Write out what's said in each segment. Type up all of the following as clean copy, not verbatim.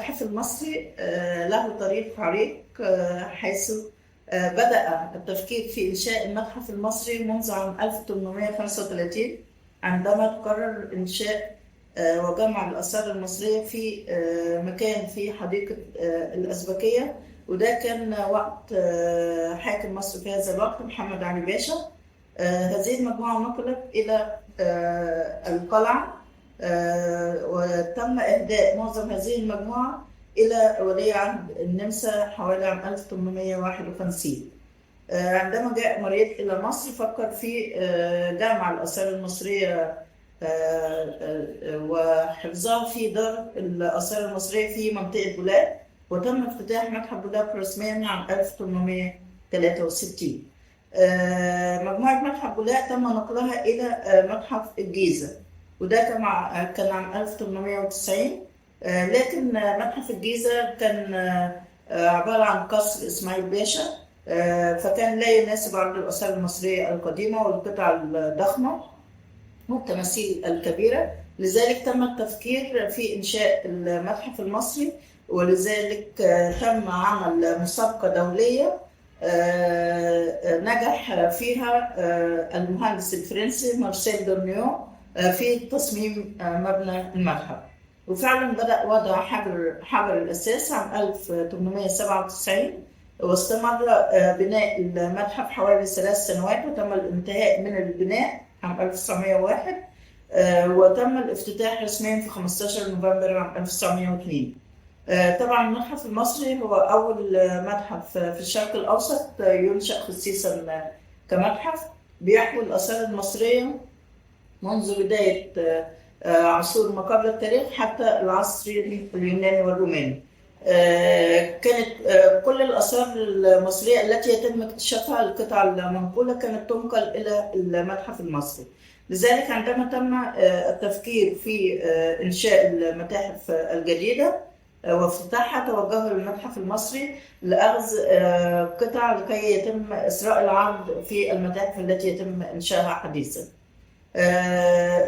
المتحف المصري له تاريخ عريق، حيث بدأ التفكير في إنشاء المتحف المصري منذ عام 1835، عندما قرر إنشاء وجمع الآثار المصرية في مكان في حديقة الأزبكية. وده كان وقت حاكم مصر في هذا الوقت محمد علي باشا. هذه المجموعة نقلت إلى القلعة، وتم إهداء معظم هذه المجموعة إلى ولي عهد النمسا حوالي عام 1851. عندما جاء مريض إلى مصر فكر في جمع الآثار المصرية وحفظها في دار الآثار المصرية في منطقة بولاق، وتم افتتاح متحف بولاق رسميا عام 1863. مجموعة متحف بولاق تم نقلها إلى متحف الجيزة، وده كان عام 1890. لكن متحف الجيزة كان عبارة عن قصر إسماعيل باشا، فكان لا يناسب عرض الآثار المصرية القديمة والقطع الضخمة والتماثيل الكبيرة. لذلك تم التفكير في إنشاء المتحف المصري، ولذلك تم عمل مسابقة دولية نجح فيها المهندس الفرنسي مارسيل دورنيو في تصميم مبنى المتحف. وفعلا بدأ وضع حجر الأساس عام 1897، واستمر بناء المتحف حوالي 3 سنوات، وتم الانتهاء من البناء عام 1901، وتم الافتتاح رسميا في 15 نوفمبر عام 1902. طبعا المتحف المصري هو أول متحف في الشرق الأوسط ينشأ خصيصا كمتحف، بيحوي الآثار المصرية منذ بداية عصور ما قبل التاريخ حتى العصر اليوناني والروماني. كانت كل الآثار المصرية التي يتم اكتشافها، القطع المنقولة، كانت تنقل إلى المتحف المصري. لذلك عندما تم التفكير في إنشاء المتاحف الجديدة وافتتاحها، توجهوا للمتحف المصري لأخذ قطع لكي يتم إسراء العرض في المتاحف التي يتم إنشائها حديثا.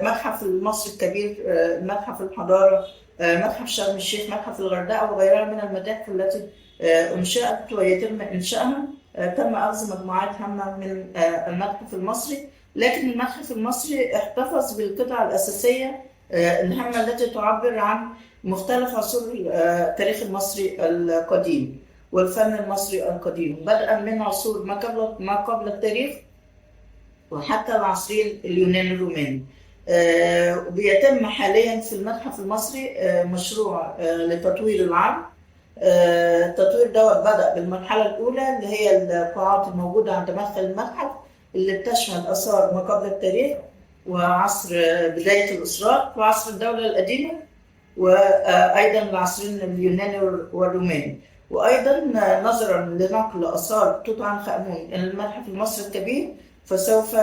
متحف المصري الكبير، متحف الحضارة، متحف شرم الشيخ، متحف الغردقة وغيرها من المتاحف التي أنشأت ويتم إنشائها، تم أخذ مجموعات هامة من المتحف المصري. لكن المتحف المصري احتفظ بالقطع الأساسية الهامة التي تعبر عن مختلف عصور التاريخ المصري القديم والفن المصري القديم، بدءا من عصور ما قبل التاريخ وحتى العصرين اليوناني الروماني. بيتم حاليا في المتحف المصري مشروع لتطوير العرض. التطوير ده بدأ بالمرحلة الأولى اللي هي القاعات الموجودة عند مدخل المتحف، اللي بتشمل آثار ما قبل التاريخ وعصر بداية الإسراء وعصر الدولة القديمة، وأيضا العصرين اليوناني والروماني. وأيضا نظرا لنقل آثار توت عنخ آمون إلى المتحف المصري الكبير، فسوف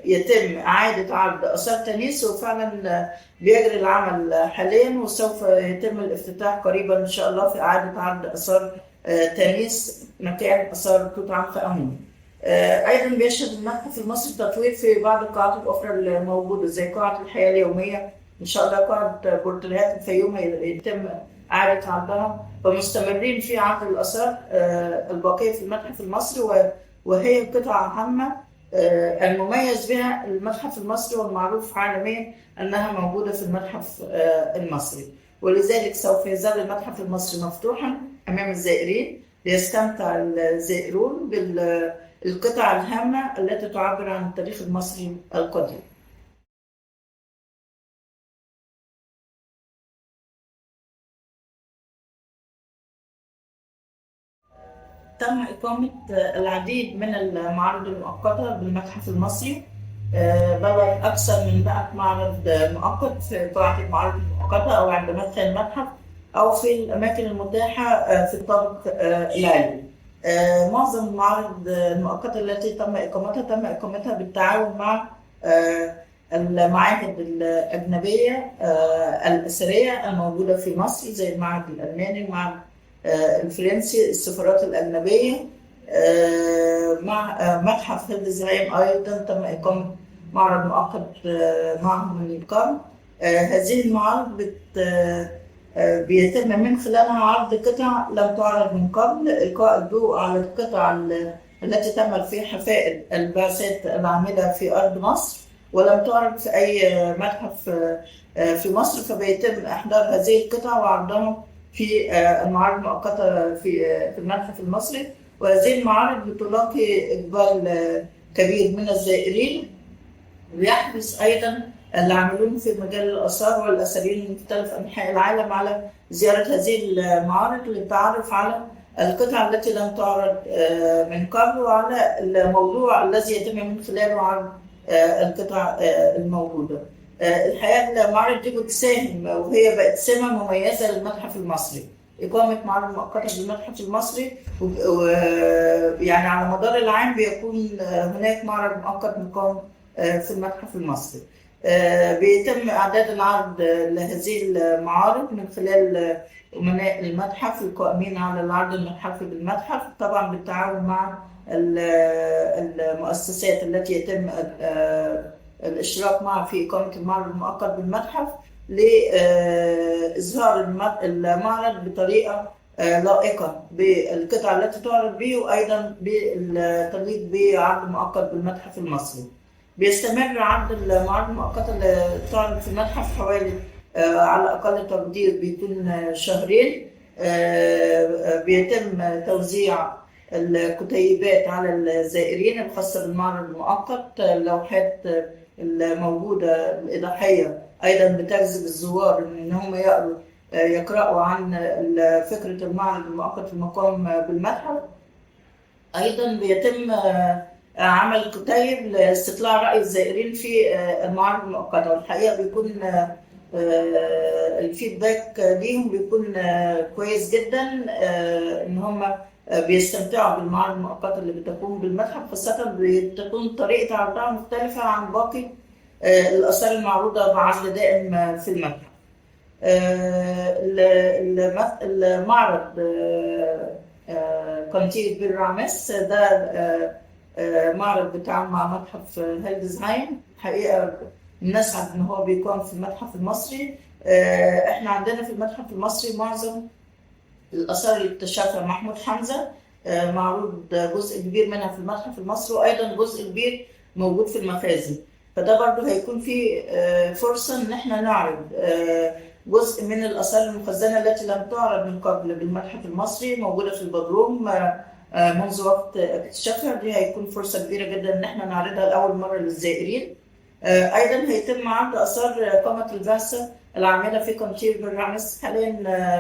يتم إعادة عرض آثار تانيث، وفعلا بيجري العمل حاليا، وسوف يتم الافتتاح قريبا إن شاء الله في إعادة عرض آثار تانيث مكان آثار توت عنخ آمون. أيضا بيشهد المتحف المصري تطوير في بعض القاعات الأخرى الموجودة، زي قاعة الحياة اليومية. إن شاء الله قاعة بورتريهات الفيوم يتم إعادة عرضها، ومستمرين في عرض الآثار الباقية في المتحف المصري، وهي قطعة هامة المميز بها المتحف المصري والمعروف عالميا أنها موجودة في المتحف المصري. ولذلك سوف يظل المتحف المصري مفتوحا أمام الزائرين ليستمتع الزائرون بالقطع الهامة التي تعبر عن التاريخ المصري القديم. تم إقامة العديد من المعارض المؤقتة بالمتحف المصري، بل أكثر من 100 معرض مؤقت في قاعة المعارض المؤقتة أو عند مدخل المتحف أو في الأماكن المتاحة في الطابق العلوي. معظم المعارض المؤقتة التي تم إقامتها بالتعاون مع المعاهد الأجنبية الأثرية الموجودة في مصر، زي المعهد الألماني والمعهد الفرنسي، السفارات الأجنبية، مع متحف هيلدزهايم. أيضا تم إقامة معرض مؤقت معهم من القرن. هذه المعارض بيتم من خلالها عرض قطع لم تعرض من قبل، إلقاء الضوء على القطع التي تم في حفائل البعثات العاملة في أرض مصر ولم تعرض في أي متحف في مصر، فبيتم إحضار هذه القطع وعرضها في المعارض المؤقتة في المتحف المصري. وهذه المعارض بتلاقي إقبال كبير من الزائرين، ويحرص أيضا العاملون في مجال الآثار والأثريين من مختلف أنحاء العالم على زيارة هذه المعارض للتعرف على القطع التي لم تعرض من قبل وعلى الموضوع الذي يتم من خلاله عرض القطع الموجودة. الحقيقة المعارض دي بتساهم وهي بقت سمة مميزة للمتحف المصري، إقامة معارض مؤقتة بالمتحف المصري، يعني على مدار العام بيكون هناك معرض مؤقت مقام في المتحف المصري. بيتم إعداد العرض لهذه المعارض من خلال أمناء المتحف القائمين على العرض المتحفي بالمتحف، طبعا بالتعاون مع المؤسسات التي يتم الاشتراك معها في إقامة المعرض المؤقت بالمتحف لإظهار المعرض بطريقة لائقة بالقطع التي تعرض به، وأيضا بالترويج بعرض مؤقت بالمتحف المصري. بيستمر عرض المعارض المؤقتة اللي تعرض في المتحف حوالي على أقل تقدير بيكون شهرين. بيتم توزيع الكتيبات على الزائرين الخاصة بالمعرض المؤقت. اللوحات الموجودة الإيضاحية أيضا بتجذب الزوار إن هم يقرأوا عن فكرة المعرض المؤقت المقام بالمتحف. أيضا بيتم عمل كتيب لاستطلاع رأي الزائرين في المعارض المؤقتة، والحقيقة بيكون الفيدباك ليهم بيكون كويس جدا، إن هم بيستمتعوا بالمعارض المؤقتة اللي بتقوم بالمتحف، خاصة بتكون طريقة عرضها مختلفة عن باقي الآثار المعروضة بعرض دائم في المتحف. المعرض كونتير بالرامس ده معرض بتاعنا مع متحف هيلدزهايم. الحقيقة نسعد إن هو بيكون في المتحف المصري. إحنا عندنا في المتحف المصري معظم الآثار اللي اكتشفها محمود حمزة معروض جزء كبير منها في المتحف المصري، وأيضا جزء كبير موجود في المخازن. فده برضو هيكون في فرصة إن إحنا نعرض جزء من الآثار المخزنة التي لم تعرض من قبل بالمتحف المصري موجودة في البدروم منذ وقت اكتشافها. دي هيكون فرصة كبيرة جدا إن إحنا نعرضها لأول مرة للزائرين. أيضا هيتم عرض آثار قامة البعثة العاملة في كونتير بالرامس حاليا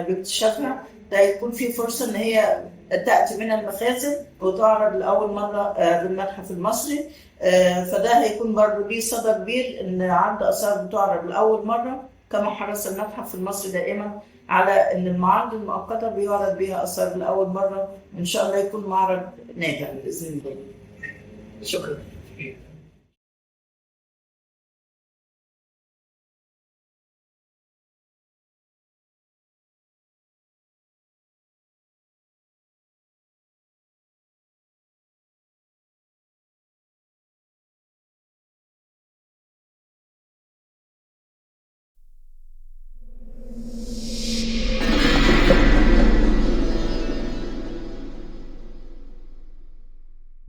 باكتشافها. ده هيكون في فرصة إن هي تأتي من المخازن وتعرض لأول مرة بالمتحف المصري. فده هيكون برضو ليه صدى كبير إن عرض آثار بتعرض لأول مرة، كما حرص المتحف المصري دائما على إن المعارض المؤقتة بيعرض بها آثار لأول مرة. إن شاء الله يكون معرض ناجح بإذن الله. شكرا.